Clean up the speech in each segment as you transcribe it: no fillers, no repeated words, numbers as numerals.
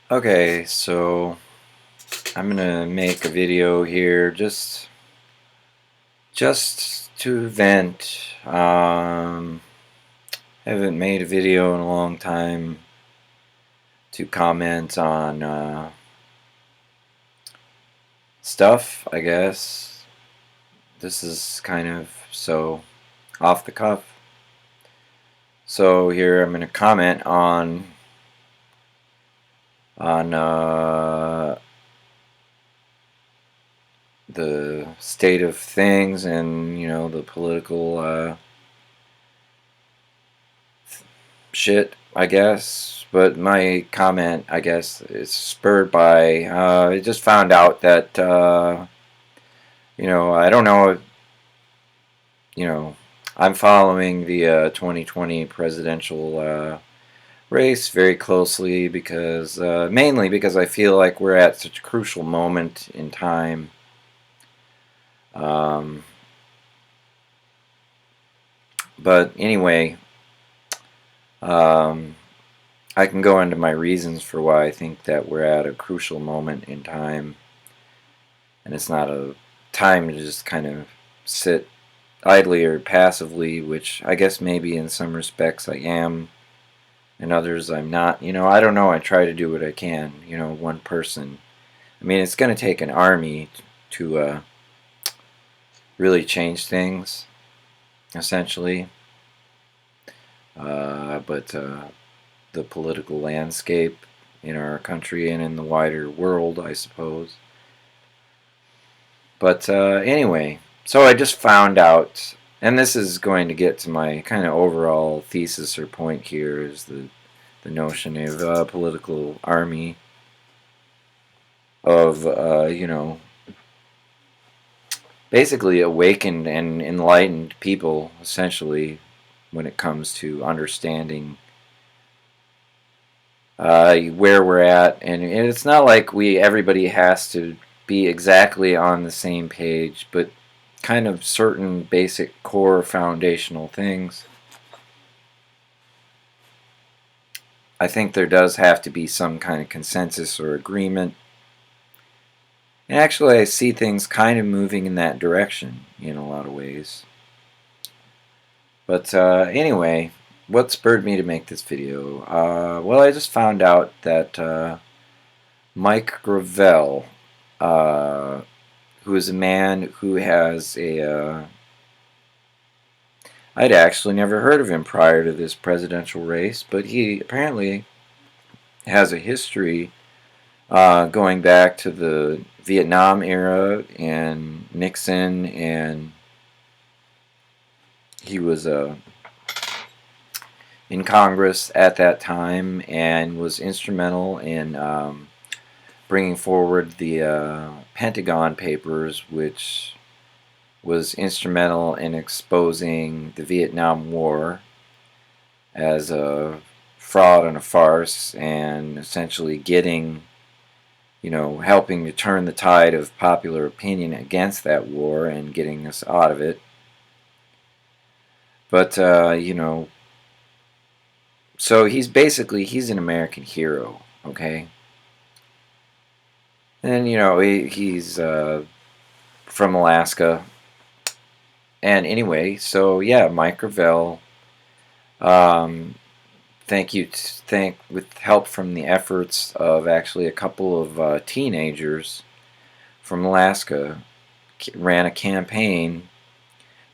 Okay, so I'm gonna make a video here just to vent. Haven't made a video in a long time to comment on stuff, I guess. This is kind of so off the cuff. So here I'm gonna comment on the state of things and the political shit, I guess. But my comment, I guess, is spurred by I just found out that I don't know, you know, I'm following the 2020 presidential race very closely because mainly because I feel like we're at such a crucial moment in time. Um, but anyway, um, I can go into my reasons for why I think that we're at a crucial moment in time, and it's not a time to just kind of sit idly or passively, which I guess maybe in some respects I am, and others I'm not. I don't know. I try to do what I can. One person. I mean, it's going to take an army to really change things, essentially. But the political landscape in our country and in the wider world, I suppose. But anyway, so I just found out, and this is going to get to my kind of overall thesis or point here, is the notion of political army, of basically awakened and enlightened people, essentially, when it comes to understanding where we're at, and it's not like everybody has to be exactly on the same page, but kind of certain basic core foundational things. I think there does have to be some kind of consensus or agreement. And actually, I see things kind of moving in that direction in a lot of ways. But anyway, what spurred me to make this video? Well, I just found out that Mike Gravel, who is a man who has I'd actually never heard of him prior to this presidential race, but he apparently has a history going back to the Vietnam era and Nixon, and he was in Congress at that time and was instrumental in bringing forward the Pentagon Papers, which was instrumental in exposing the Vietnam War as a fraud and a farce, and essentially helping to turn the tide of popular opinion against that war and getting us out of it. But, so he's an American hero, okay? And, he's from Alaska. And anyway, so yeah, Mike Gravel, with help from the efforts of actually a couple of teenagers from Alaska, ran a campaign,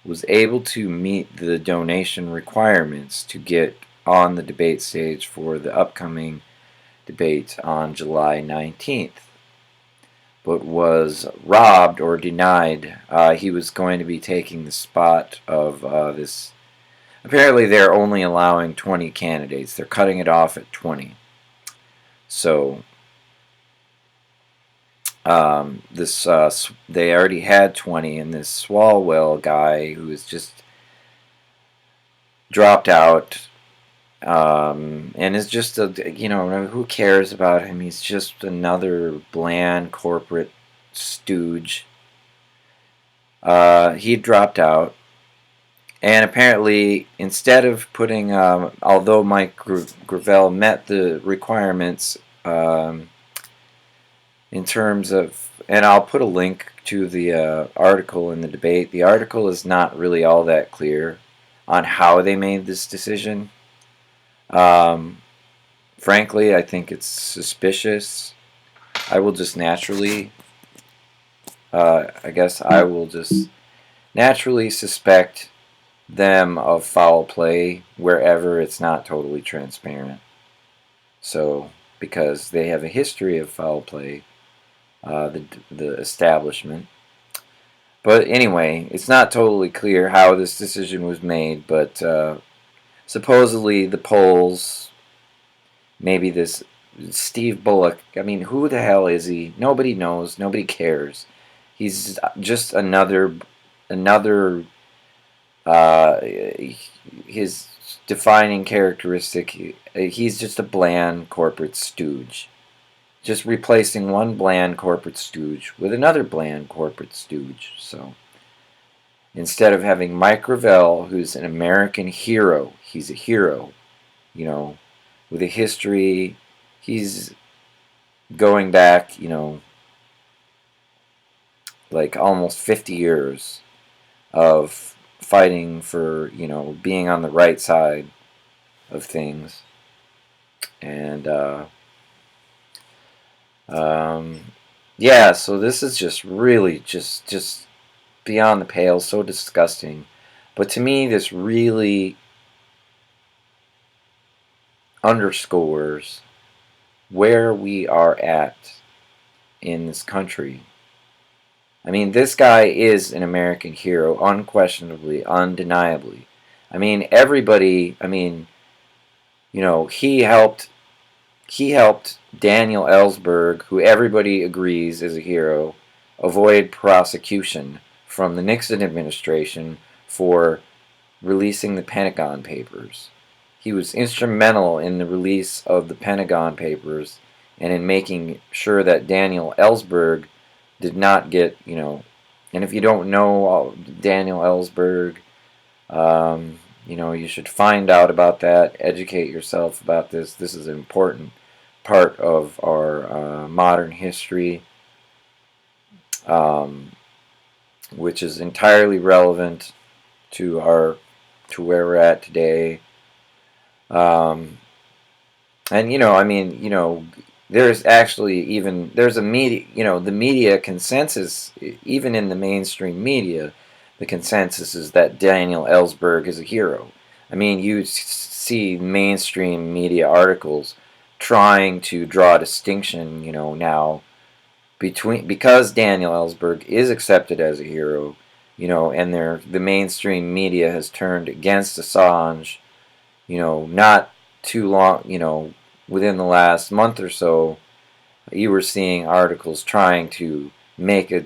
was able to meet the donation requirements to get on the debate stage for the upcoming debate on July 19th, but was robbed or denied. He was going to be taking the spot of this. Apparently, they're only allowing 20 candidates. They're cutting it off at 20. So, they already had 20, and this Swalwell guy who is just dropped out, and is just who cares about him? He's just another bland corporate stooge. He dropped out, and apparently, instead of putting, although Mike Gravel met the requirements Um, in terms of, and I'll put a link to the article in the debate. The article is not really all that clear on how they made this decision. Um, Frankly, I think it's suspicious. I will just naturally, I guess I will just naturally suspect them of foul play wherever it's not totally transparent. So, because they have a history of foul play, the establishment. But anyway, it's not totally clear how this decision was made, but supposedly the polls, maybe this Steve Bullock, I mean, who the hell is he? Nobody knows, nobody cares. He's just another uh, his defining characteristic, he's just a bland corporate stooge. Just replacing one bland corporate stooge with another bland corporate stooge. So instead of having Mike Gravel, who's an American hero, he's a hero, you know, with a history, he's going back, like almost 50 years of fighting for, being on the right side of things. And, yeah, so this is just really just beyond the pale, so disgusting. But to me, this really underscores where we are at in this country. I mean, this guy is an American hero, unquestionably, undeniably. I mean, everybody, he helped Daniel Ellsberg, who everybody agrees is a hero, avoid prosecution from the Nixon administration for releasing the Pentagon Papers. He was instrumental in the release of the Pentagon Papers and in making sure that Daniel Ellsberg did not get, and if you don't know Daniel Ellsberg, you should find out about that, educate yourself about this. This is an important part of our modern history, um, which is entirely relevant to where we're at today. Um, and there's actually there's a media, the media consensus, even in the mainstream media, the consensus is that Daniel Ellsberg is a hero. I mean, you see mainstream media articles trying to draw a distinction, now because Daniel Ellsberg is accepted as a hero, and the mainstream media has turned against Assange, not too long, within the last month or so, you were seeing articles trying to make a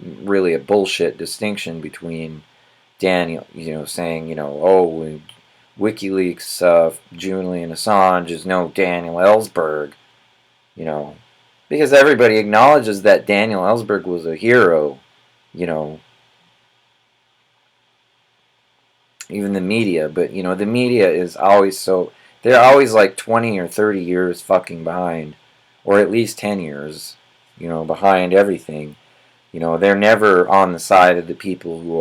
really a bullshit distinction between Daniel, saying, oh, WikiLeaks, Julian Assange is no Daniel Ellsberg, you know, because everybody acknowledges that Daniel Ellsberg was a hero, you know, even the media, but the media is always they're always like 20 or 30 years fucking behind, or at least 10 years, behind everything. They're never on the side of the people who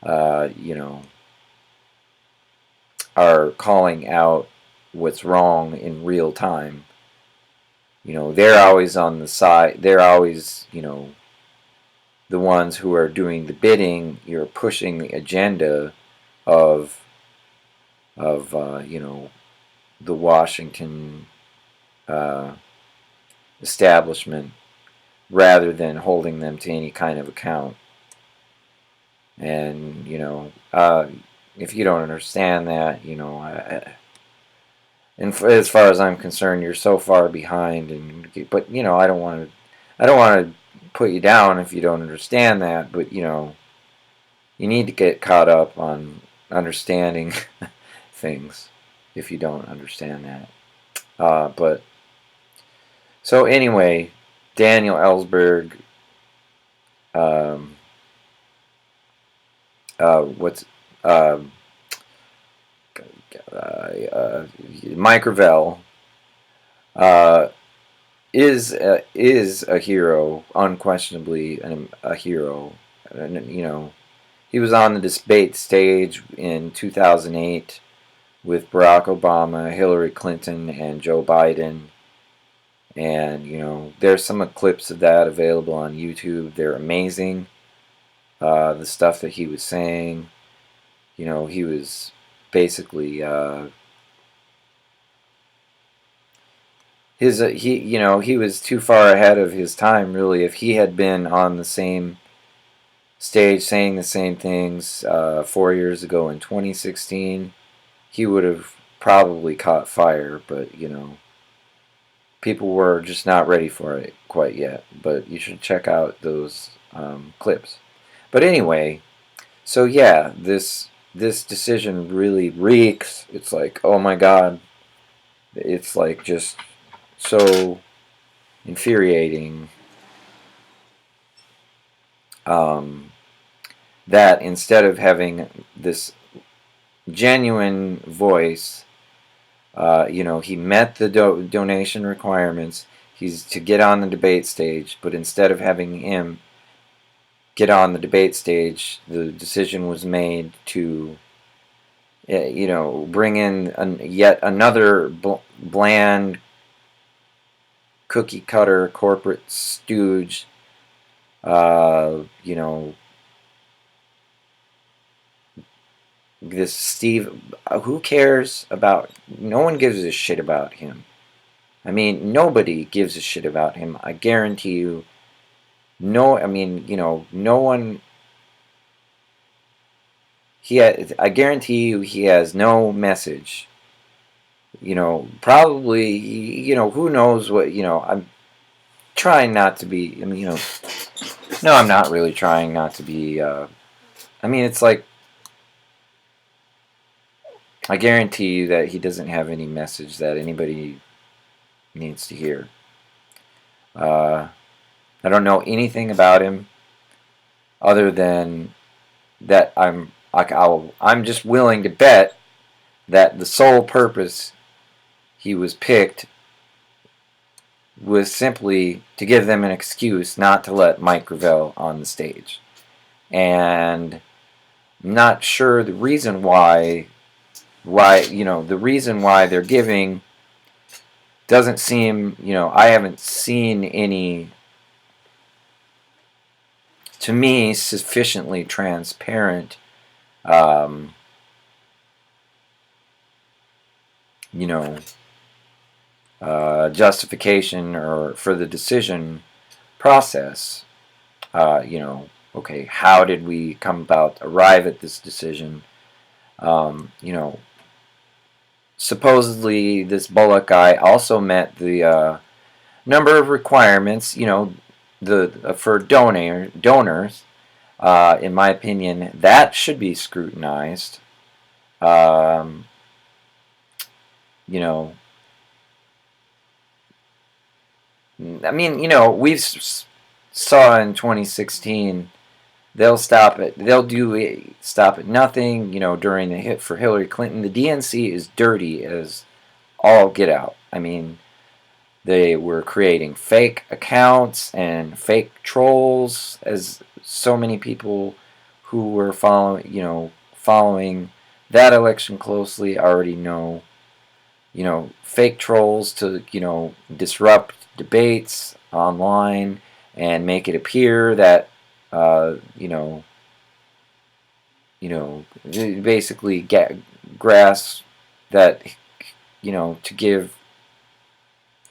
uh, you know, are calling out what's wrong in real time. They're always on the side, they're always, the ones who are doing the bidding, you're pushing the agenda of the Washington uh, establishment rather than holding them to any kind of account. And if you don't understand that, as far as I'm concerned, you're so far behind. But I don't want to put you down if you don't understand that. But you need to get caught up on understanding things if you don't understand that. But so anyway, Daniel Ellsberg, um, what's uh, Mike Gravel, uh, is a hero, unquestionably a hero. And, he was on the debate stage in 2008 with Barack Obama, Hillary Clinton, and Joe Biden. And, there's some clips of that available on YouTube. They're amazing. The stuff that he was saying, he was basically he was too far ahead of his time, really. If he had been on the same stage saying the same things 4 years ago in 2016, he would have probably caught fire. But people were just not ready for it quite yet. But you should check out those clips. But anyway, so yeah, this decision really reeks. It's like, oh my God, it's like just so infuriating. That instead of having this genuine voice, he met the donation requirements. He's to get on the debate stage, but instead of having him get on the debate stage, the decision was made to, bring in yet another bland, cookie cutter corporate stooge. This Steve, who cares about? No one gives a shit about him. I mean, nobody gives a shit about him. I guarantee you. No, I mean, no one. I guarantee you, he has no message. Probably, who knows what. I'm trying not to be. I mean, no, I'm not really trying not to be. I mean, it's like, I guarantee you that he doesn't have any message that anybody needs to hear. I don't know anything about him other than that I'm just willing to bet that the sole purpose he was picked was simply to give them an excuse not to let Mike Gravel on the stage. And I'm not sure the reason why the reason why they're giving doesn't seem, I haven't seen any, to me, sufficiently transparent, um, justification or for the decision process. Okay, how did we arrive at this decision? Supposedly this Bullock guy also met the number of requirements, for donors. In my opinion, that should be scrutinized. Um, I mean, we've saw in 2016 they'll stop at nothing. During the hit for Hillary Clinton, the DNC is dirty as all get out. I mean, they were creating fake accounts and fake trolls, as so many people who were following that election closely already know. Fake trolls to, disrupt debates online and make it appear that, basically get grasp that, to give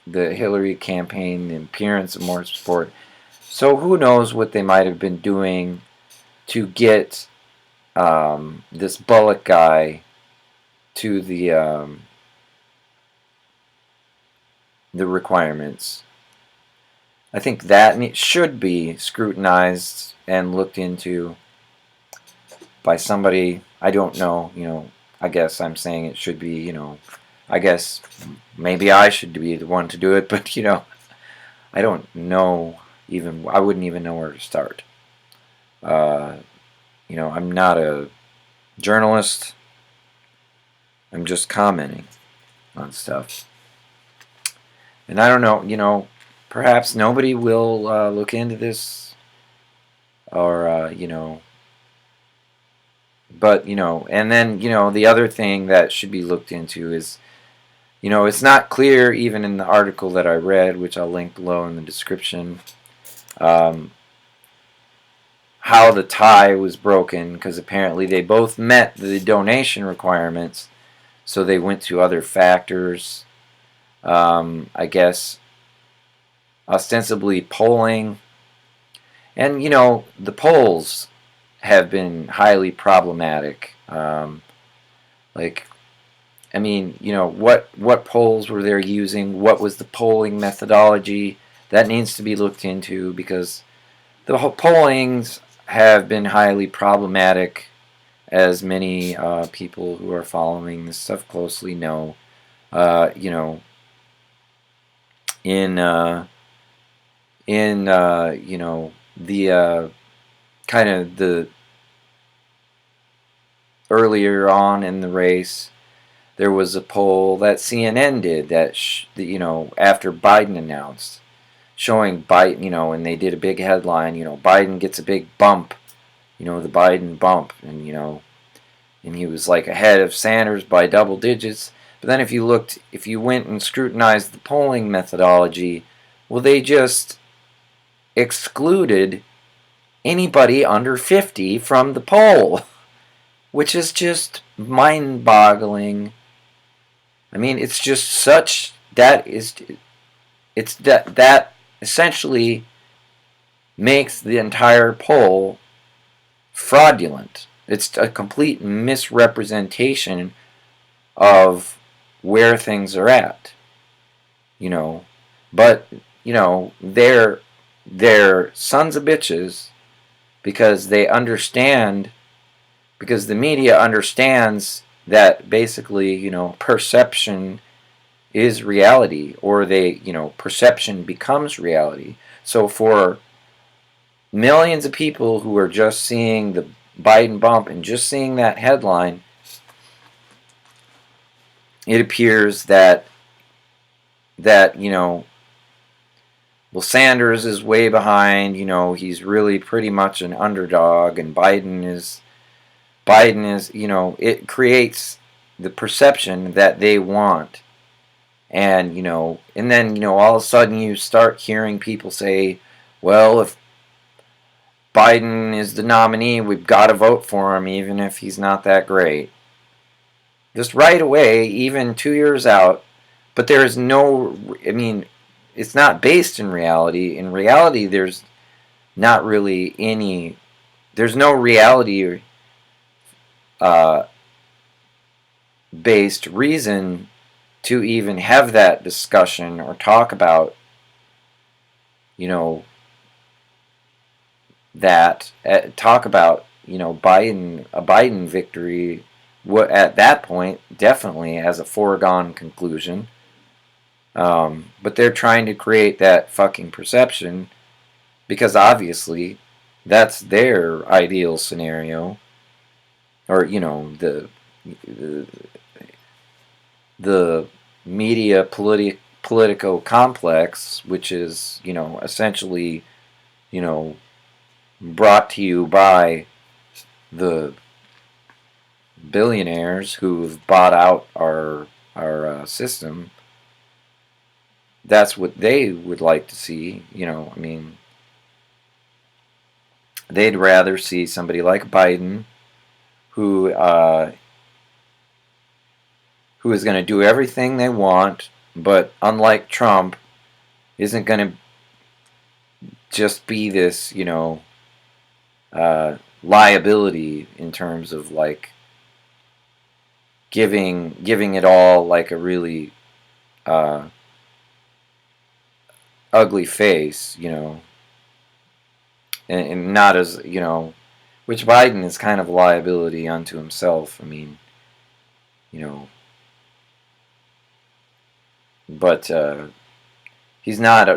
the Hillary campaign the appearance of more support. So who knows what they might have been doing to get this Bullock guy to the requirements. I think that should be scrutinized and looked into by somebody. I don't know, I guess I'm saying it should be, I guess maybe I should be the one to do it, but, I don't know I wouldn't even know where to start. I'm not a journalist. I'm just commenting on stuff. And I don't know, perhaps nobody will look into this, or but and then the other thing that should be looked into is, it's not clear even in the article that I read, which I'll link below in the description, um, how the tie was broken, because apparently they both met the donation requirements, so they went to other factors. I guess ostensibly polling, and the polls have been highly problematic. Like, I mean, what polls were they using? What was the polling methodology? That needs to be looked into, because the whole pollings have been highly problematic, as many people who are following this stuff closely know. In the kind of the earlier on in the race, there was a poll that CNN did that after Biden announced, showing Biden, and they did a big headline, Biden gets a big bump, the Biden bump, and and he was like ahead of Sanders by double digits. But then if you went and scrutinized the polling methodology, well, they just excluded anybody under 50 from the poll, which is just mind-boggling. I mean, it's just such that essentially makes the entire poll fraudulent. It's a complete misrepresentation of where things are at. But they're sons of bitches, because they understand, because the media understands that basically, perception is reality, or perception becomes reality. So for millions of people who are just seeing the Biden bump and just seeing that headline, it appears that well, Sanders is way behind, he's really pretty much an underdog, and Biden is, it creates the perception that they want. And, and then, all of a sudden you start hearing people say, well, if Biden is the nominee, we've got to vote for him, even if he's not that great. Just right away, even 2 years out. But there is no, I mean, it's not based in reality. In reality, there's not really any, there's no reality based reason to even have that discussion or talk about, Biden, a Biden victory, what at that point definitely as a foregone conclusion. But they're trying to create that fucking perception, because obviously that's their ideal scenario, or the media Politico complex, which is essentially brought to you by the billionaires who've bought out our system. That's what they would like to see. I mean, they'd rather see somebody like Biden, who is going to do everything they want, but unlike Trump, isn't going to just be this, liability in terms of like giving it all like a really ugly face, and not as, which Biden is kind of a liability unto himself. I mean, but he's not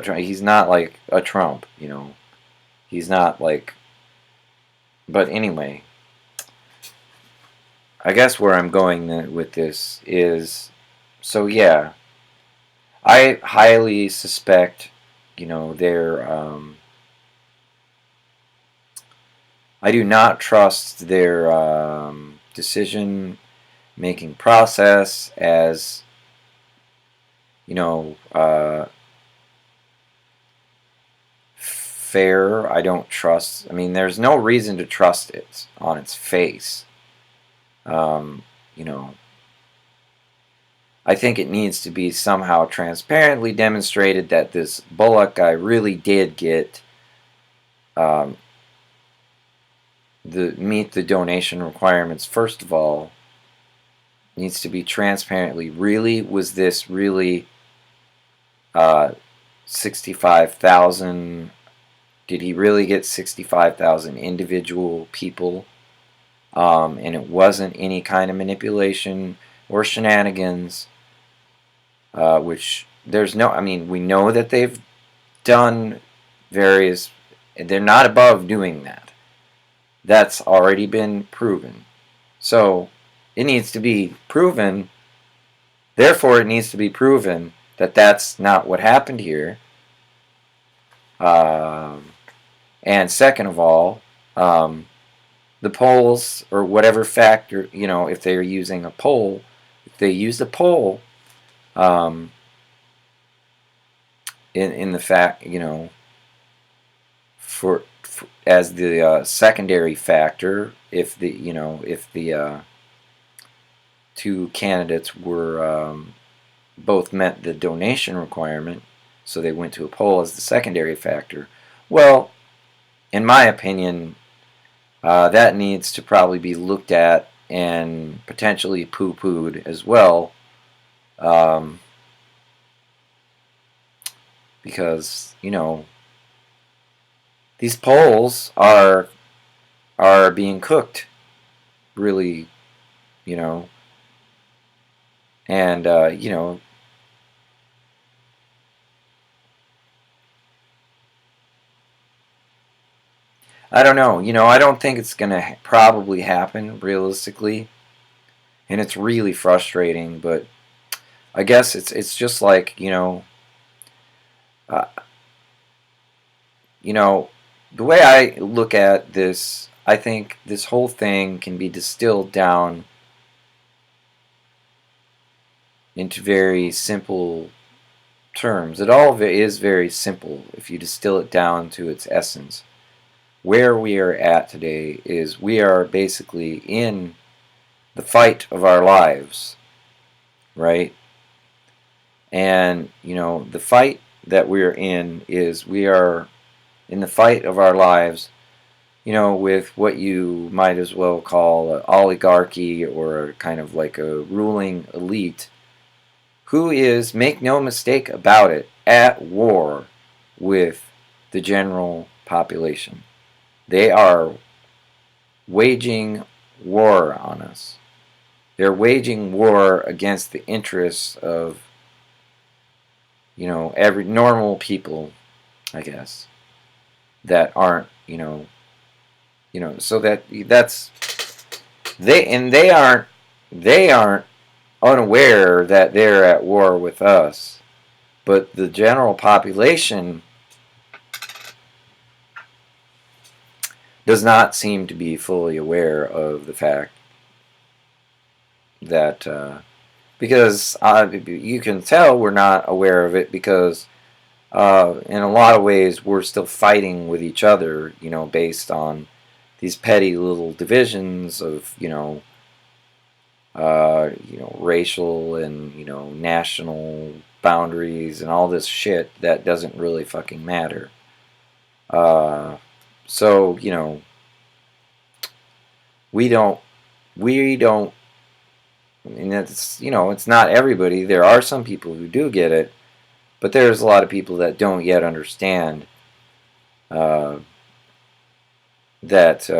like a Trump, he's not like. But anyway, I guess where I'm going with this is, so yeah, I highly suspect, their I do not trust their decision making process as, you know, uh, fair. I don't trust. I mean, there's no reason to trust it on its face. Um, you know, I think it needs to be somehow transparently demonstrated that this Bullock guy really did get um, meet the donation requirements. First of all, needs to be transparently. Really, was this really uh, 65,000? Did he really get 65,000 individual people? And it wasn't any kind of manipulation or shenanigans, which there's no, I mean, we know that they've done various, they're not above doing that. That's already been proven. So it needs to be proven, therefore, it needs to be proven that that's not what happened here. And second of all, the polls or whatever factor, if they're using a poll, if they use the poll um, in the fact, for as the secondary factor, if the two candidates were both met the donation requirement, so they went to a poll as the secondary factor. Well, in my opinion, that needs to probably be looked at and potentially poo-pooed as well, because these polls are being cooked, really, and I don't know. I don't think it's going to probably happen realistically, and it's really frustrating. But I guess it's just like uh, you know, the way I look at this, I think this whole thing can be distilled down into very simple terms. It all is very simple if you distill it down to its essence. Where we are at today is we are basically in the fight of our lives, right? And, the fight that we're in is we are in the fight of our lives, with what you might as well call an oligarchy or kind of like a ruling elite who is, make no mistake about it, at war with the general population. They are waging war on us. They're waging war against the interests of, every normal people, I guess, that aren't, so that's they aren't unaware that they're at war with us, but the general population does not seem to be fully aware of the fact that because you can tell we're not aware of it because in a lot of ways we're still fighting with each other, based on these petty little divisions of racial and national boundaries and all this shit that doesn't really fucking matter. So we don't, and it's not everybody. There are some people who do get it, but there's a lot of people that don't yet understand uh, that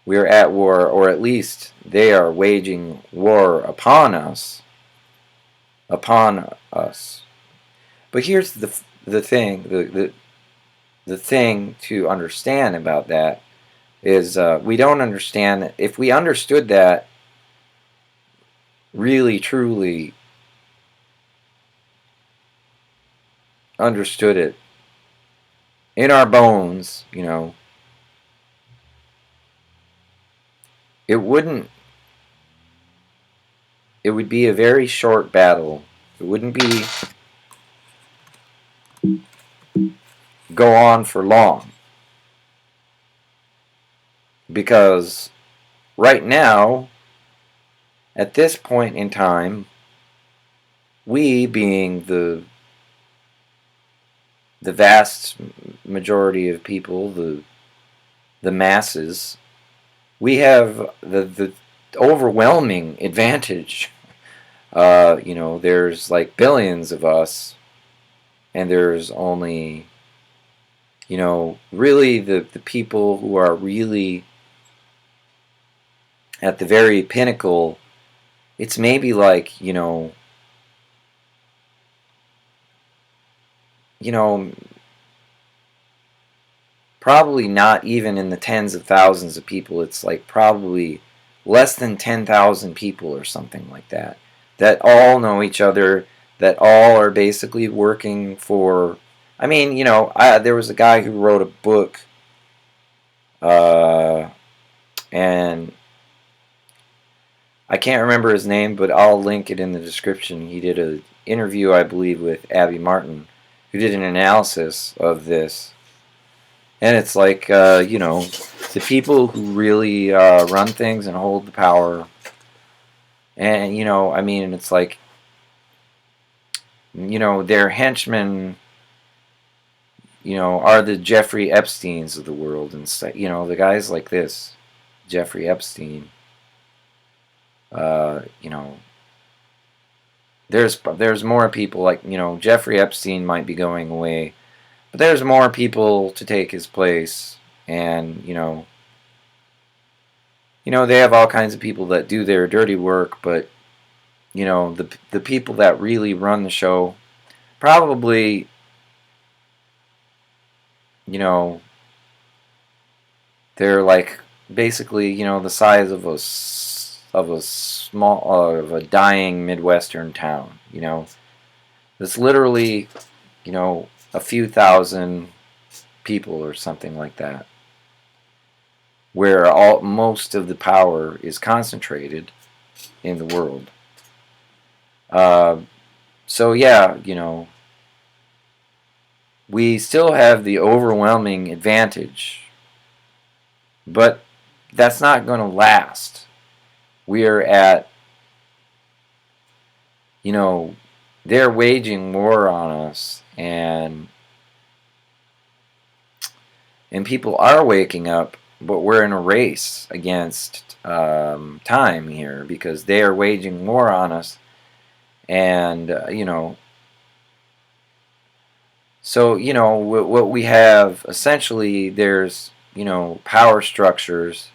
we're at war, or at least they are waging war upon us. But here's the thing, the thing to understand about that is we don't understand. If we understood that, really truly understood it in our bones, it wouldn't. It would be a very short battle. It wouldn't be go on for long, because right now, at this point in time, we being the vast majority of people, the masses, we have the overwhelming advantage. There's like billions of us, and there's only, really the people who are really at the very pinnacle. It's maybe like, you know, probably not even in the tens of thousands of people. It's like probably less than 10,000 people or something like that, that all know each other, that all are basically working for. I mean, there was a guy who wrote a book, uh, and I can't remember his name, but I'll link it in the description. He did an interview, I believe, with Abby Martin, who did an analysis of this. And it's like, the people who really run things and hold the power. And, I mean, it's like, their henchmen, are the Jeffrey Epsteins of the world. And, the guys like this, Jeffrey Epstein, uh, you know, there's more people like, Jeffrey Epstein might be going away, but there's more people to take his place. And, they have all kinds of people that do their dirty work, but the people that really run the show probably, they're like basically, the size of a dying Midwestern town. It's literally, a few thousand people or something like that, where most of the power is concentrated in the world. So yeah, we still have the overwhelming advantage, but that's not going to last. We are at, they're waging war on us, and people are waking up, but we're in a race against time here, because they are waging war on us. And so what we have essentially, there's power structures,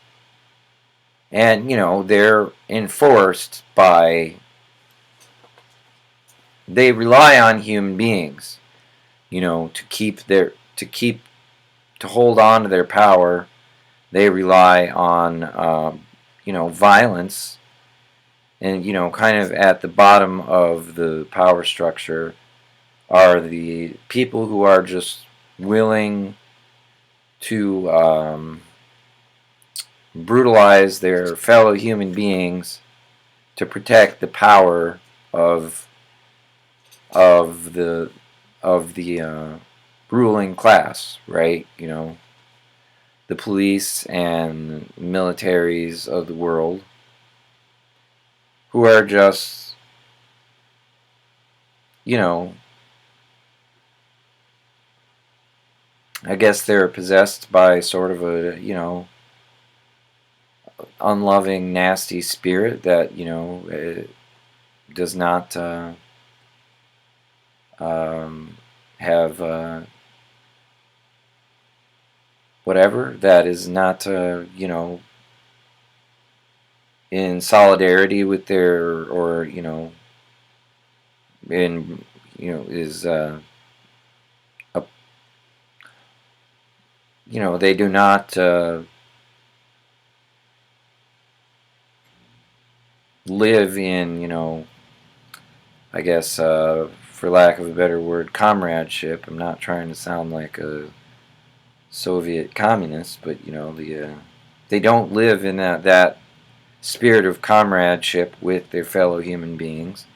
and they're enforced by, they rely on human beings, to hold on to their power. They rely on violence. And kind of at the bottom of the power structure are the people who are just willing to brutalize their fellow human beings to protect the power of the ruling class, right? The police and militaries of the world, who are just, I guess they're possessed by sort of a, unloving, nasty spirit that, does not have whatever, that is not, in solidarity with their, or, in, is, they do not live in, I guess, for lack of a better word, comradeship. I'm not trying to sound like a Soviet communist, but they don't live in that spirit of comradeship with their fellow human beings.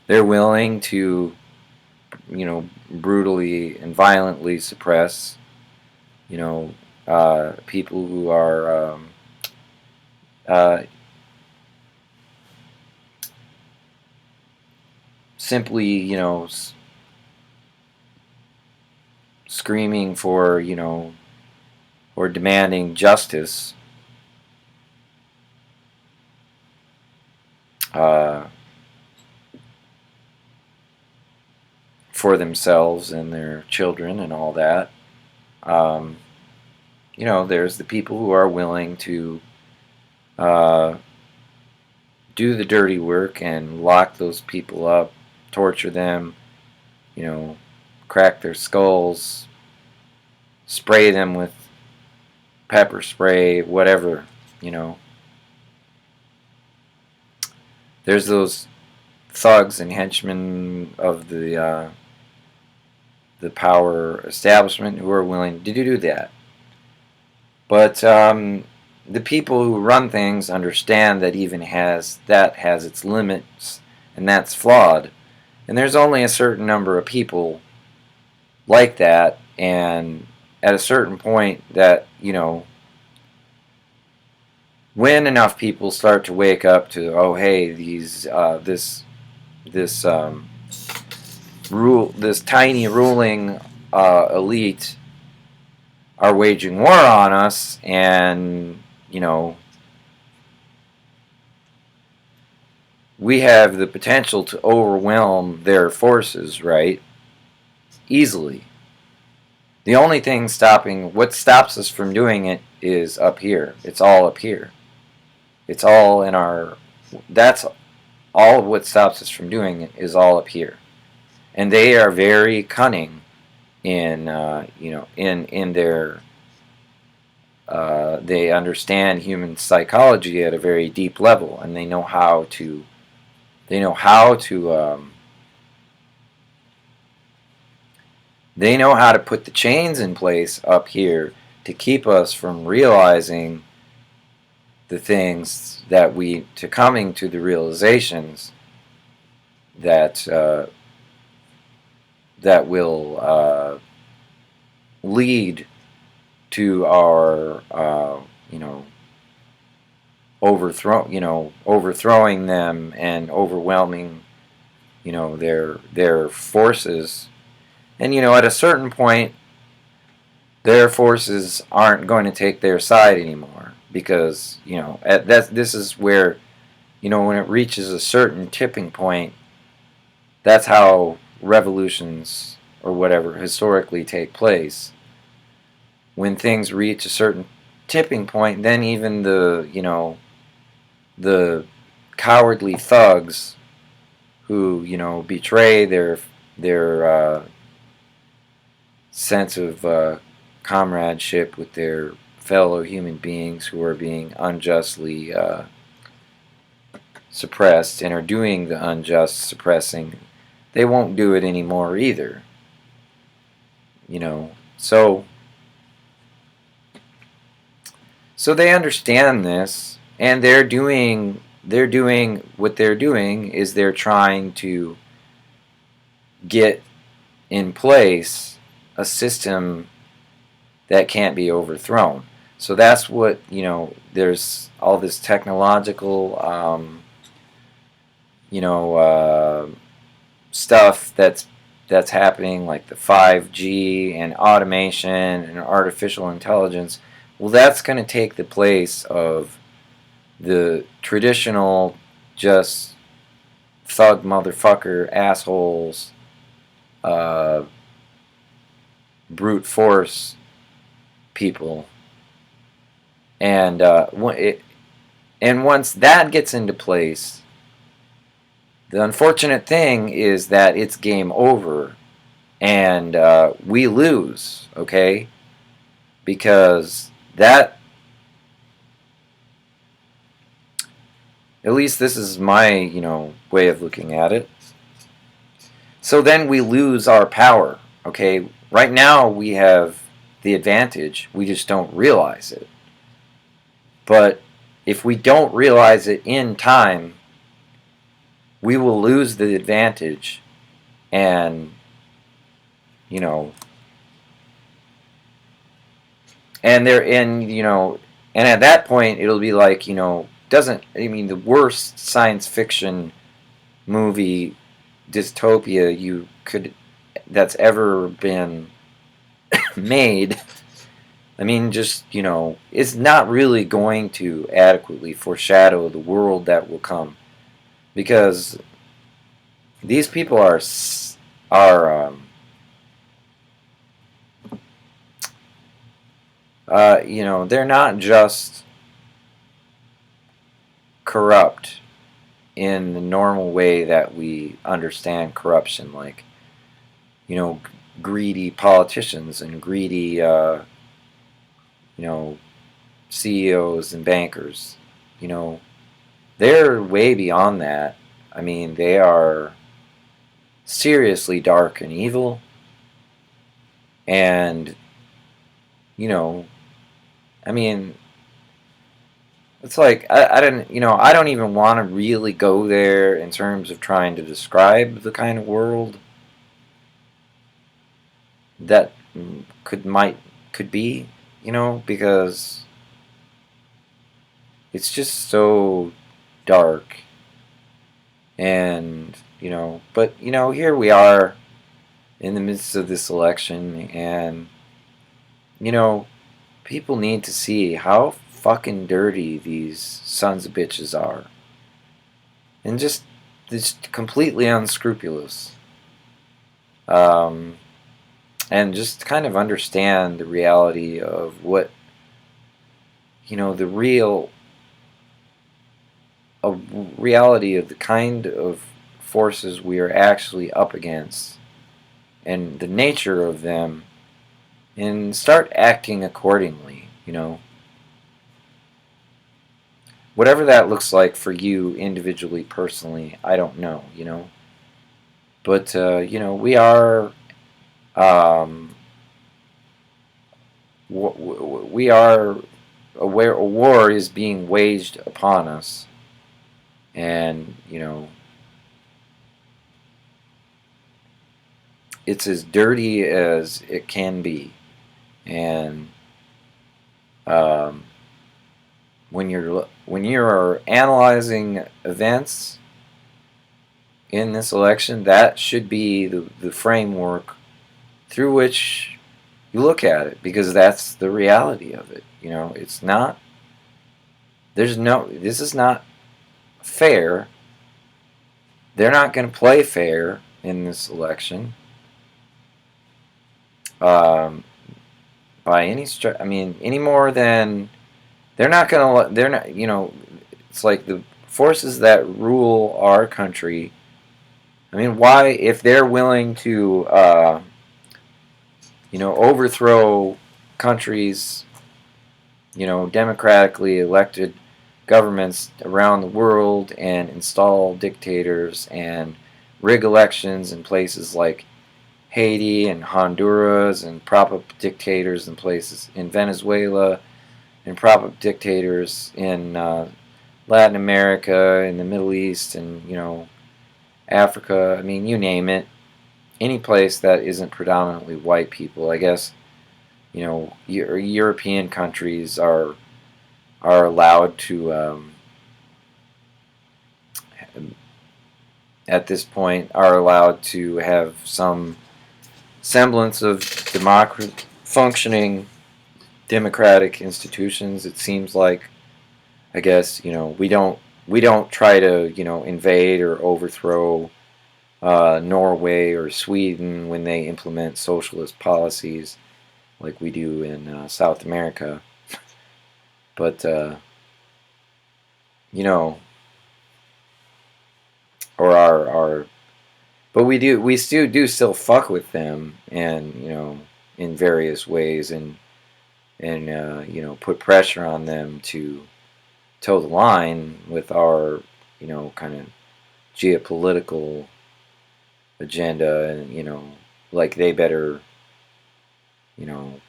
They're willing to, brutally and violently suppress, people who are uh, simply, screaming for, or demanding justice. Uh, for themselves and their children and all that. Um, there's the people who are willing to uh, do the dirty work and lock those people up, torture them, crack their skulls, spray them with pepper spray, whatever, you know. There's those thugs and henchmen of the power establishment who are willing to do that. But the people who run things understand that even has its limits, and that's flawed. And there's only a certain number of people like that, and at a certain point that, when enough people start to wake up to, oh hey, this this tiny ruling elite are waging war on us, and we have the potential to overwhelm their forces, right? Easily. The only thing what stops us from doing it is up here. It's all up here. It's all in that's all of what stops us from doing it is all up here. And they are very cunning in, in their, they understand human psychology at a very deep level, and they know how to, they know how to, they know how to put the chains in place up here to keep us from realizing the things to coming to the realizations that that will lead to our overthrowing them and overwhelming their forces. And at a certain point, their forces aren't going to take their side anymore, because this is where, when it reaches a certain tipping point, that's how revolutions or whatever historically take place. When things reach a certain tipping point, then even the cowardly thugs who betray their sense of comradeship with their fellow human beings who are being unjustly suppressed and are doing the unjust suppressing, they won't do it anymore either. So they understand this, and they're doing what they're doing is they're trying to get in place a system that can't be overthrown. So that's what, there's all this technological stuff that's happening, like the 5G and automation and artificial intelligence. Well, that's going to take the place of the traditional just thug motherfucker assholes, brute force people. And once that gets into place, the unfortunate thing is that it's game over, and we lose, okay? Because At least this is my, way of looking at it. So then we lose our power, okay? Right now we have the advantage, we just don't realize it. But if we don't realize it in time, we will lose the advantage, and, you know, and there, and at that point it'll be like, the worst science fiction movie dystopia that's ever been made, it's not really going to adequately foreshadow the world that will come, because these people are they're not just corrupt in the normal way that we understand corruption, like, greedy politicians and greedy, CEOs and bankers. They're way beyond that. They are seriously dark and evil, and, it's like, I don't even want to really go there in terms of trying to describe the kind of world that could be, because it's just so dark. And, but, here we are in the midst of this election, and, people need to see how fucking dirty these sons of bitches are. And just completely unscrupulous. And just kind of understand the reality of what, the reality of the kind of forces we are actually up against, and the nature of them, and start acting accordingly, Whatever that looks like for you individually, personally, I don't know, But, we are, we are aware a war is being waged upon us. And, it's as dirty as it can be. And, when you're analyzing events in this election, that should be the framework through which you look at it, because that's the reality of it. It's not, this is not fair. They're not going to play fair in this election. By any stretch, any more than they're not going to, they're not, it's like the forces that rule our country. Why, if they're willing to, overthrow countries, democratically elected governments around the world, and install dictators and rig elections in places like Haiti and Honduras, and prop up dictators in places in Venezuela, and prop up dictators in Latin America, in the Middle East, and, Africa, you name it. Any place that isn't predominantly white people, I guess, European countries are allowed to, at this point, are allowed to have some semblance of functioning democratic institutions. It seems like, I guess, we don't try to, invade or overthrow Norway or Sweden when they implement socialist policies like we do in South America. But, or but we still fuck with them, and, in various ways, and put pressure on them to toe the line with our kind of geopolitical agenda, and like you know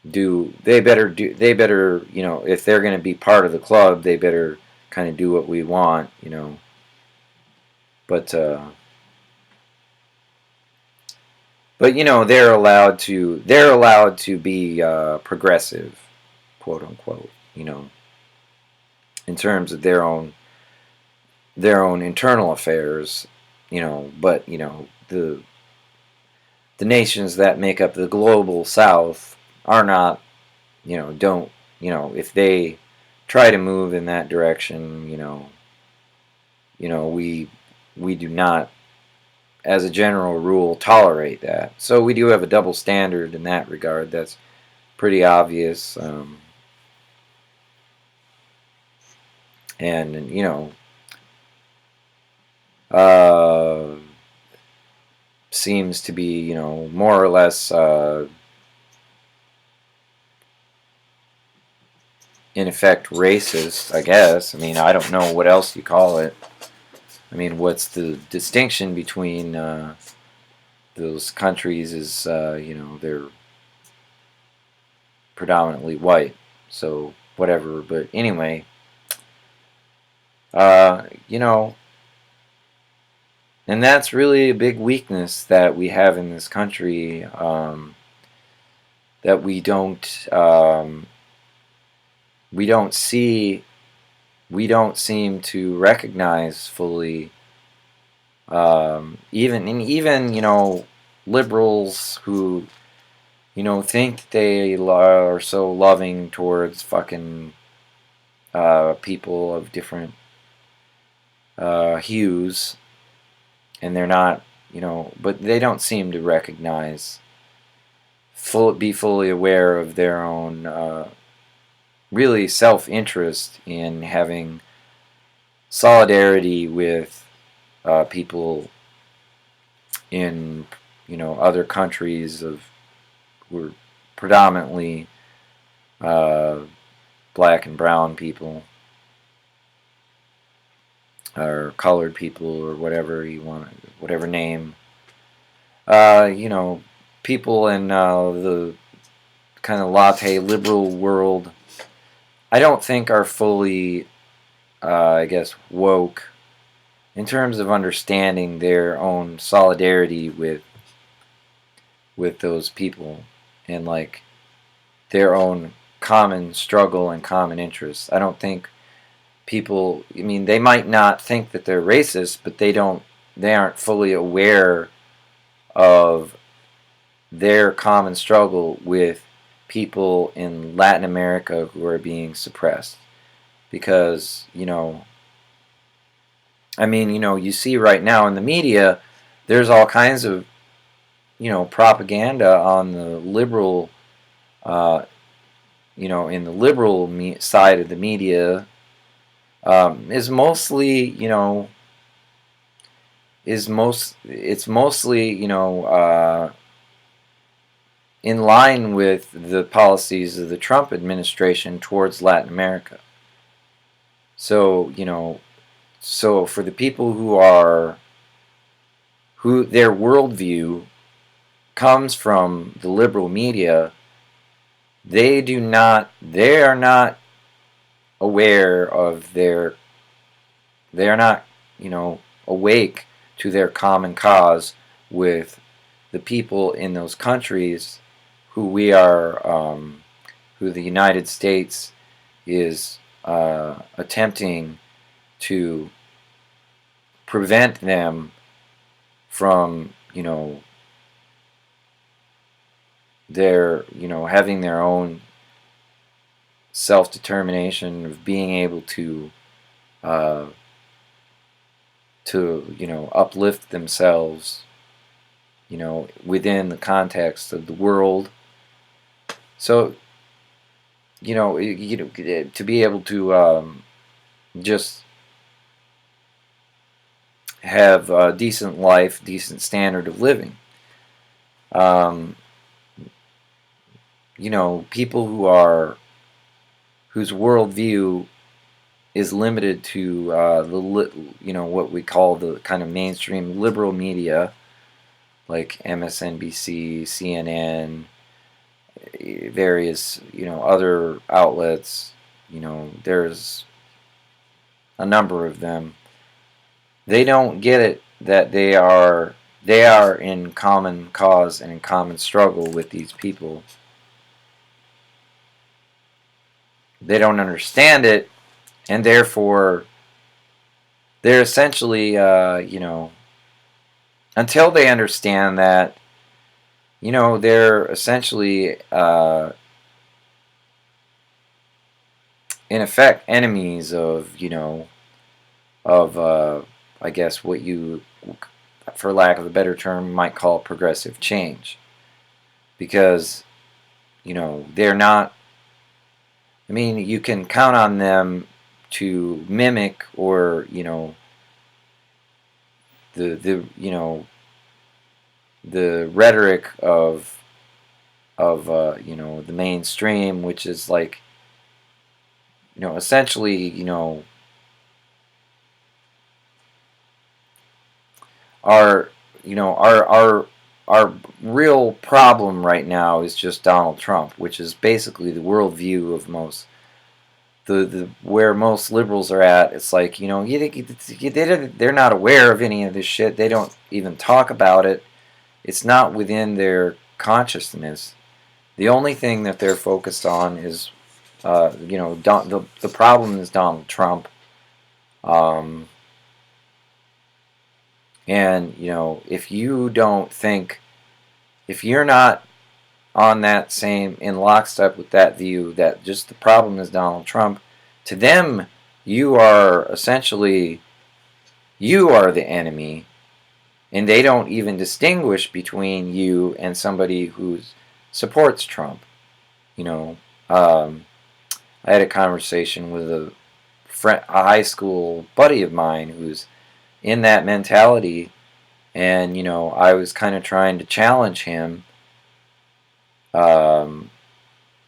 they better if they're going to be part of the club, they better kind of do what we want, but they're allowed to be progressive, quote unquote, in terms of their own internal affairs, but the nations that make up the global South are not, don't, if they try to move in that direction, we do not, as a general rule, tolerate that. So we do have a double standard in that regard. That's pretty obvious, and uh, seems to be, more or less in effect racist, I guess. I mean, I don't know what else you call it. I mean, what's the distinction between those countries is, they're predominantly white, so whatever. But anyway, uh, you know, and that's really a big weakness that we have in this country, that we don't see, we don't seem to recognize fully. Even liberals who think that they are so loving towards fucking people of different hues, and they're not, but they don't seem to recognize, be fully aware of their own really self-interest in having solidarity with people in other countries who are predominantly uh, black and brown people, or colored people, or whatever you want, whatever name. People in the kind of latte liberal world, I don't think are fully, I guess, woke in terms of understanding their own solidarity with those people, and like their own common struggle and common interests. I don't think people, I mean, they might not think that they're racist, but they aren't fully aware of their common struggle with people in Latin America who are being suppressed. Because, I mean, you see right now in the media, there's all kinds of, propaganda on the liberal, uh, in the liberal side of the media, is mostly, it's mostly, in line with the policies of the Trump administration towards Latin America. So, so for the people who their worldview comes from the liberal media, they are not aware of they are not, awake to their common cause with the people in those countries who the United States is attempting to prevent them from, having their own self-determination, of being able uh, to uplift themselves, within the context of the world. So, to be able to just have a decent life, decent standard of living. People whose worldview is limited to what we call the kind of mainstream liberal media, like MSNBC, CNN, various other outlets. There's a number of them. They don't get it that they are in common cause and in common struggle with these people. They don't understand it, and therefore they're essentially, until they understand that, they're essentially, in effect, enemies of I guess what you, for lack of a better term, might call progressive change. Because, they're not, I mean, you can count on them to mimic or, the rhetoric of the mainstream, which is like, essentially, our our real problem right now is just Donald Trump, which is basically the worldview of most the where most liberals are at. It's like, they're not aware of any of this shit. They don't even talk about it. It's not within their consciousness. The only thing that they're focused on is, the problem is Donald Trump. And, if you don't think, if you're not on that same, in lockstep with that view, that just the problem is Donald Trump, to them, you are essentially, you are the enemy, and they don't even distinguish between you and somebody who supports Trump. I had a conversation with a high school buddy of mine who's in that mentality, and I was kind of trying to challenge him,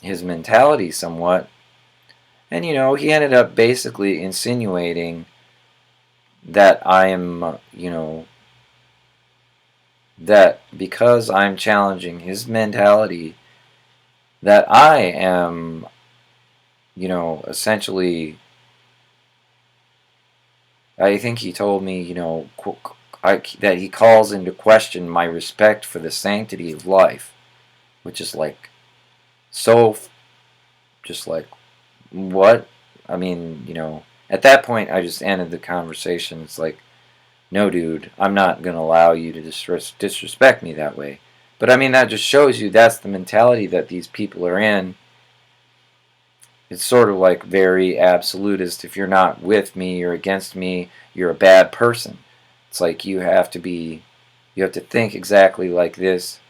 his mentality somewhat, and he ended up basically insinuating that I am, that because I'm challenging his mentality, that I am, essentially, I think he told me, that he calls into question my respect for the sanctity of life, which is like, so, just like, what? I mean, at that point, I just ended the conversation. It's like, no, dude, I'm not going to allow you to disrespect me that way. But I mean, that just shows you that's the mentality that these people are in. It's sort of like very absolutist. If you're not with me or against me, you're a bad person. It's like you have to think exactly like this,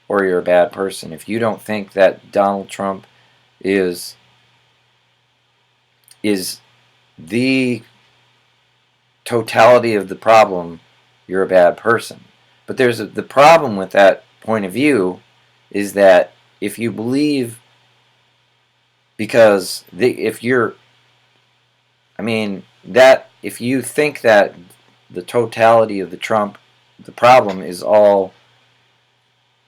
or you're a bad person. If you don't think that Donald Trump is the totality of the problem, you're a bad person. But the problem with that point of view is that if you believe, because if you think that the totality of the problem is all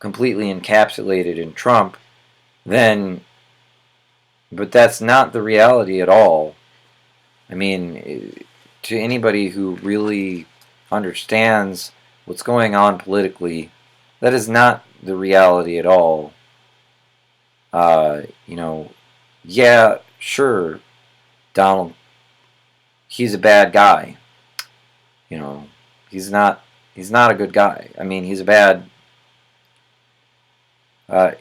completely encapsulated in Trump, then, but that's not the reality at all. I mean, to anybody who really understands what's going on politically, that is not the reality at all. Yeah, sure, Donald, he's a bad guy. He's not a good guy. I mean, he's a bad guy.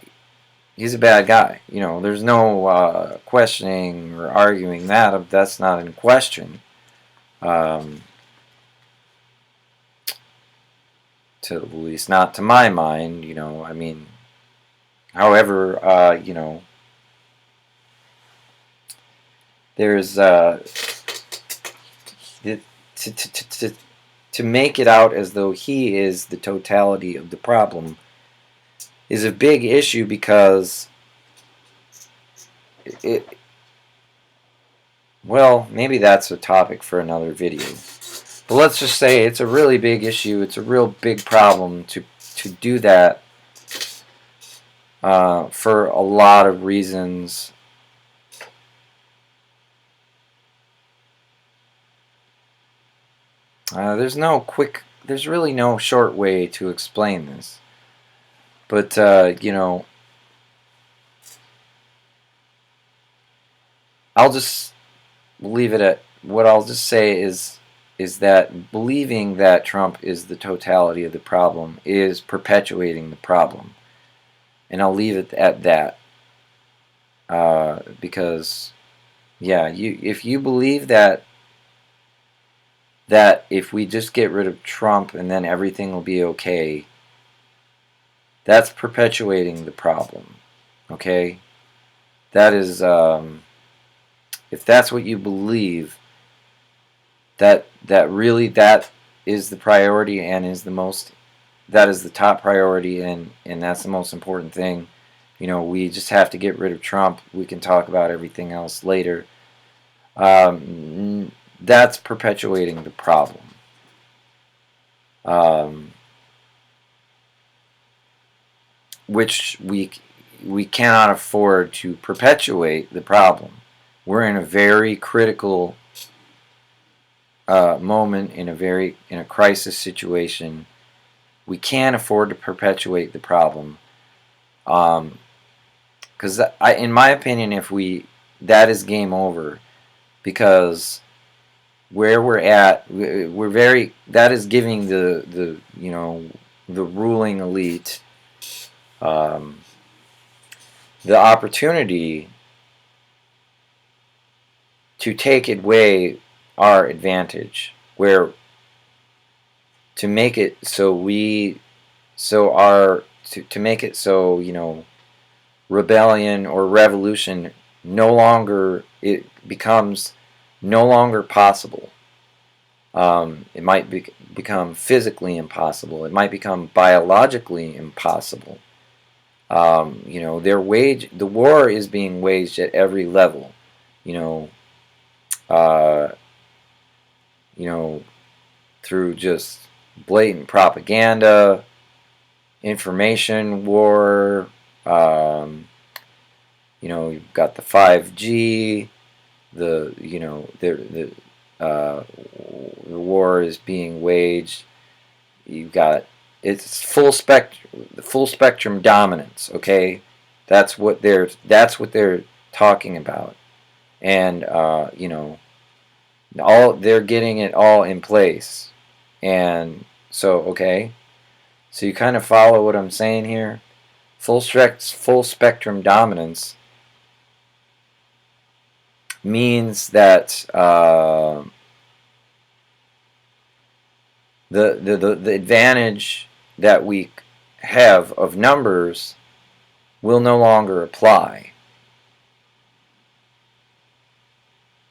There's no questioning or arguing that. That's not in question. To at least not to my mind. I mean, however, there's to make it out as though he is the totality of the problem is a big issue, because well, maybe that's a topic for another video. But let's just say it's a really big issue. It's a real big problem to do that for a lot of reasons. There's really no short way to explain this. But, you know, I'll just leave it at what I'll just say is that believing that Trump is the totality of the problem is perpetuating the problem. And I'll leave it at that. Because, yeah, if you believe that if we just get rid of Trump and then everything will be okay, that's perpetuating the problem. Okay? That is, if that's what you believe, that really that is the priority and is the most, that is the top priority, and that's the most important thing. You know, we just have to get rid of Trump. We can talk about everything else later. That's perpetuating the problem. Which we cannot afford to perpetuate the problem. We're in a very critical moment, in a crisis situation. We can't afford to perpetuate the problem. Because in my opinion, that is game over. Because where we're at, that is giving the you know, the ruling elite the opportunity to take away our advantage, where to make it so to make it so, you know, rebellion or revolution becomes no longer possible. It might become physically impossible. It might become biologically impossible. You know, the war is being waged at every level. You know, through just blatant propaganda, information war. You know, you've got the 5G. The war is being waged. You've got, it's full spectrum dominance. Okay, that's what they're talking about, and you know, they're getting it all in place, and so okay, so you kind of follow what I'm saying here. Full spectrum dominance means that the advantage that we have of numbers will no longer apply.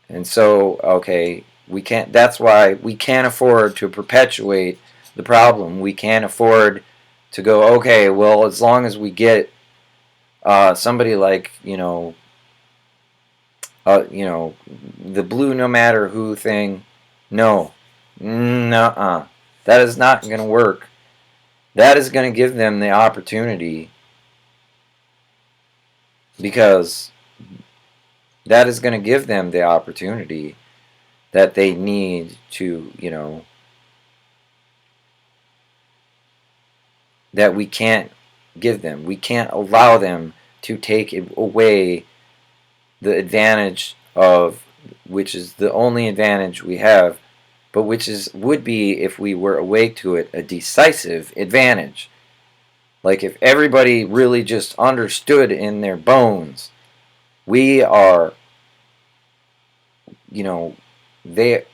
And so, okay, we can't. That's why we can't afford to perpetuate the problem. We can't afford to go, okay, well, as long as we get somebody like, you know, the blue no matter who thing. No, nuh-uh. That is not going to work. That is going to give them the opportunity, because that is going to give them the opportunity that they need to, you know, that we can't give them. We can't allow them to take away the advantage of, which is the only advantage we have, but which would be, if we were awake to it, a decisive advantage. Like if everybody really just understood in their bones, we are, you know, a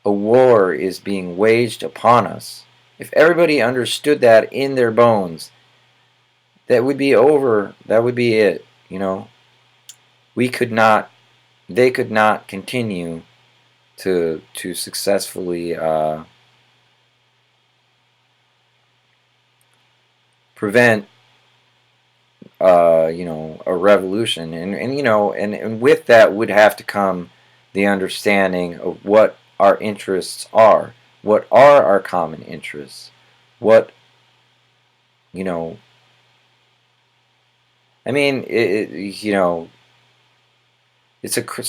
war is being waged upon us. If everybody understood that in their bones, that would be over. That would be it. You know, they could not continue to successfully prevent a revolution, and with that would have to come the understanding of what our interests are. What are our common interests? What, you know, I mean, it's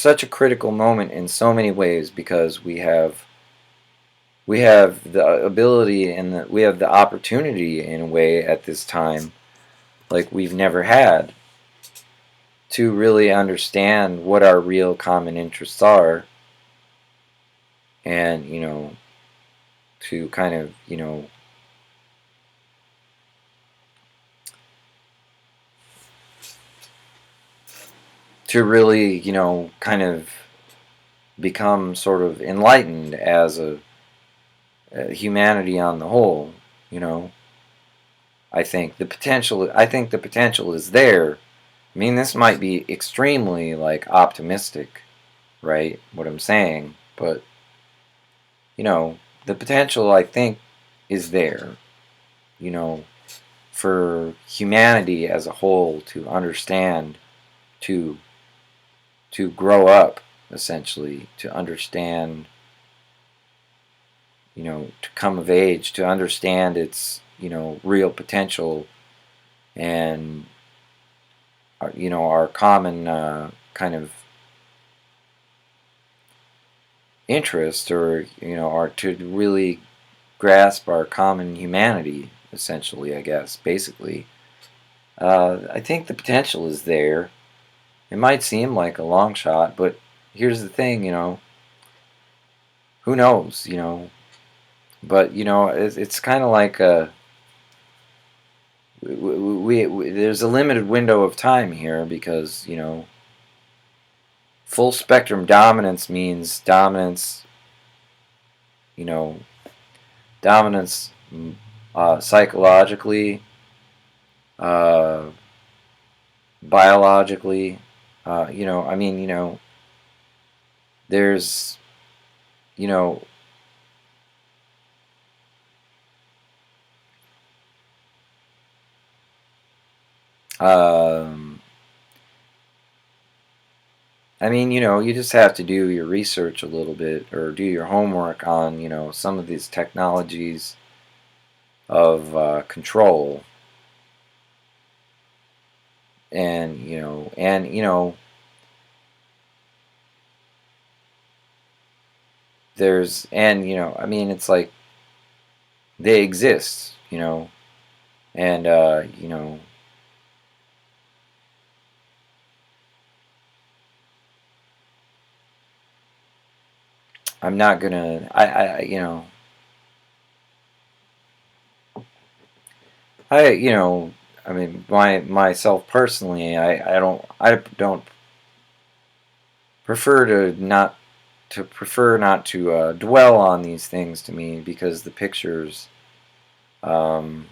such a critical moment in so many ways because we have the ability and we have the opportunity in a way at this time like we've never had to really understand what our real common interests are, and to kind of to really kind of become sort of enlightened as a humanity on the whole. you know I think the potential is there. I mean, this might be extremely like optimistic, right, what I'm saying, but the potential, I think, is there, you know, for humanity as a whole to understand, to grow up, essentially, to understand, to come of age, to understand its, real potential, and our common kind of interest, or our to really grasp our common humanity, essentially, I guess, basically. I think the potential is there. It might seem like a long shot, but here's the thing, who knows, but it's kind of like there's a limited window of time here because full spectrum dominance means dominance, you know, dominance, psychologically, uh, biologically. I mean, there's, you know, um, I mean, you just have to do your research a little bit or do your homework on, some of these technologies of control, and there's, and I mean, it's like they exist, and I'm not gonna, I mean, myself personally, I don't prefer not to dwell on these things, to me, because the pictures um,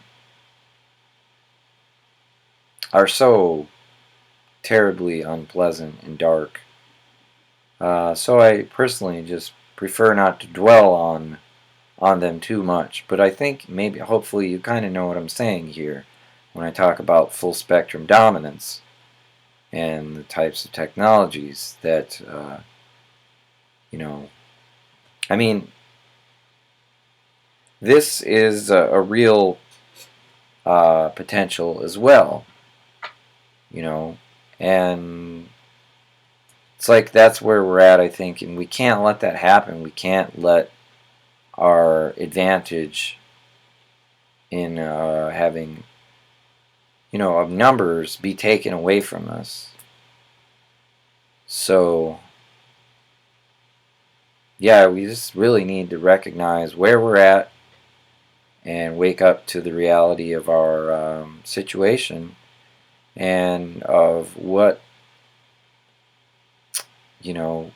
are so terribly unpleasant and dark. So I personally just prefer not to dwell on them too much. But I think maybe, hopefully, you kind of know what I'm saying here when I talk about full spectrum dominance and the types of technologies that, you know, I mean, this is a real potential as well, you know, and it's like that's where we're at, I think, and we can't let that happen. We can't let our advantage in having, of numbers be taken away from us. So, yeah, we just really need to recognize where we're at and wake up to the reality of our situation and of what, you know,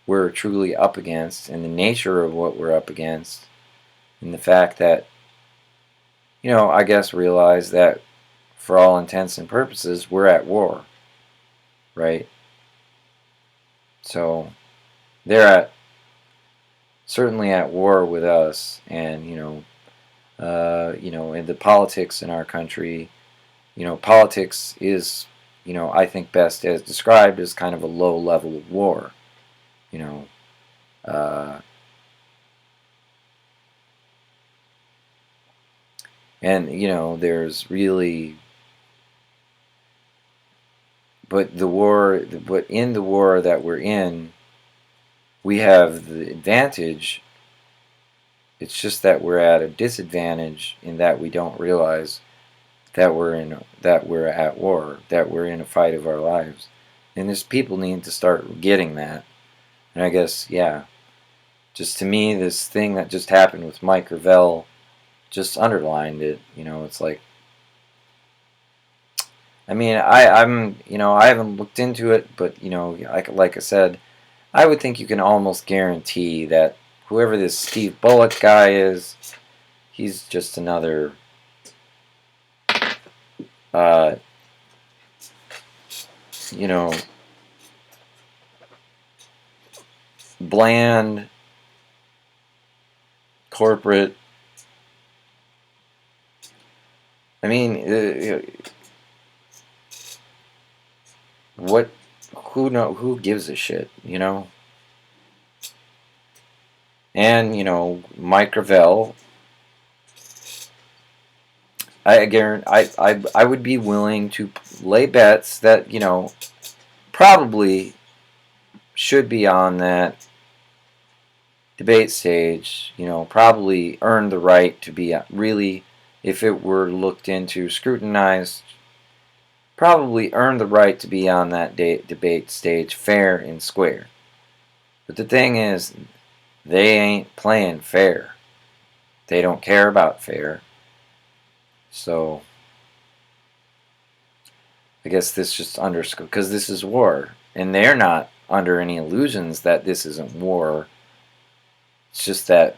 we're truly up against, and the nature of what we're up against, and the fact that, I guess realize that for all intents and purposes, we're at war, right? So they're certainly at war with us, and in the politics in our country, politics is, I think best as described as kind of a low level of war. You know, uh, and there's really, but in the war that we're in, we have the advantage. It's just that we're at a disadvantage in that we don't realize that we're at war, that we're in a fight of our lives, and this people need to start getting that. And I guess, yeah, just to me, this thing that just happened with Mike Gravel just underlined it. It's like, I mean, I haven't looked into it, but like I said, I would think you can almost guarantee that whoever this Steve Bullock guy is, he's just another, uh, you know, bland corporate. I mean, what? Who gives a shit? And Mike Gravel. I guarantee. I would be willing to lay bets that probably should be on that debate stage. Probably earned the right to be really, if it were looked into, scrutinized. Probably earned the right to be on that debate stage, fair and square. But the thing is, they ain't playing fair. They don't care about fair. So, I guess this just underscores, because this is war. And they're not under any illusions that this isn't war. It's just that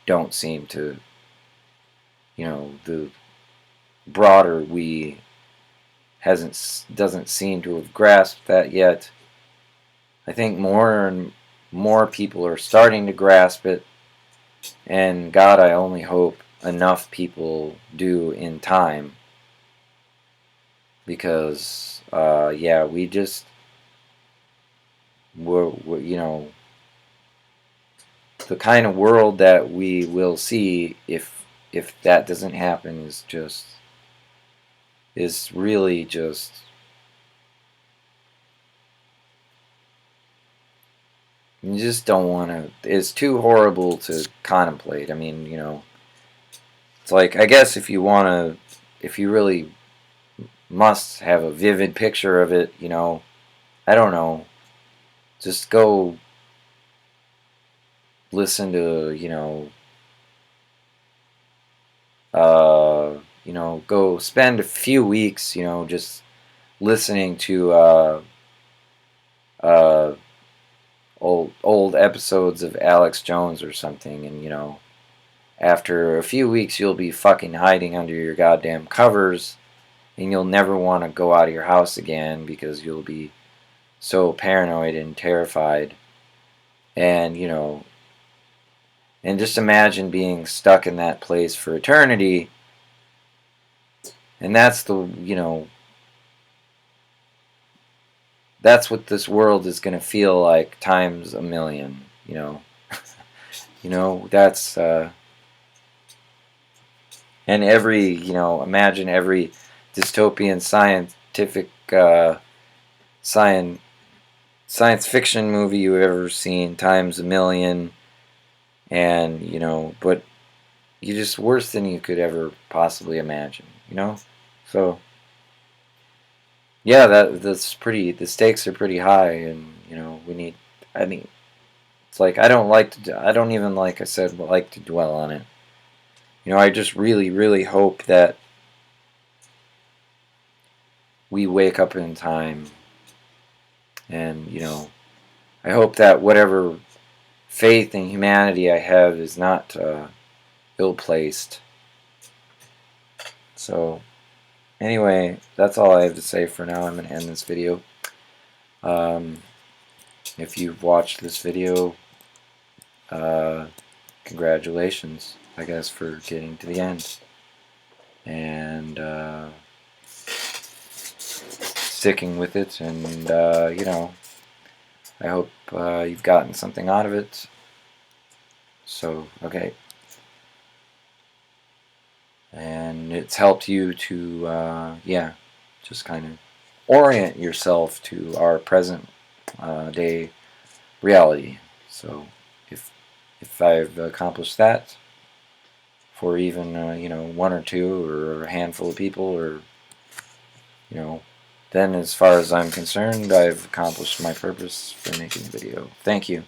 don't seem to, the broader we doesn't seem to have grasped that yet. I think more and more people are starting to grasp it, and God, I only hope enough people do in time, because yeah, we're the kind of world that we will see if that doesn't happen is really just, you just don't want to. It's too horrible to contemplate. I mean, it's like, I guess if you really must have a vivid picture of it, I don't know, just go listen to, go spend a few weeks, just listening to uh, old episodes of Alex Jones or something, and after a few weeks you'll be fucking hiding under your goddamn covers, and you'll never want to go out of your house again because you'll be so paranoid and terrified, and and just imagine being stuck in that place for eternity. And that's what this world is going to feel like times a million. That's and imagine every dystopian scientific science fiction movie you've ever seen times a million, and but you just worse than you could ever possibly imagine. So yeah, that's pretty. The stakes are pretty high, and we need. I mean, it's like, I don't even, like I said, like to dwell on it. I just really, really hope that we wake up in time, and I hope that whatever faith in humanity I have is not ill-placed. So anyway, that's all I have to say for now. I'm going to end this video. If you've watched this video, congratulations, I guess, for getting to the end. and sticking with it, and you know, I hope you've gotten something out of it. So, okay. And it's helped you to, yeah, just kind of orient yourself to our present day reality. So, if I've accomplished that for even you know, one or two or a handful of people, or you know, then as far as I'm concerned, I've accomplished my purpose for making the video. Thank you.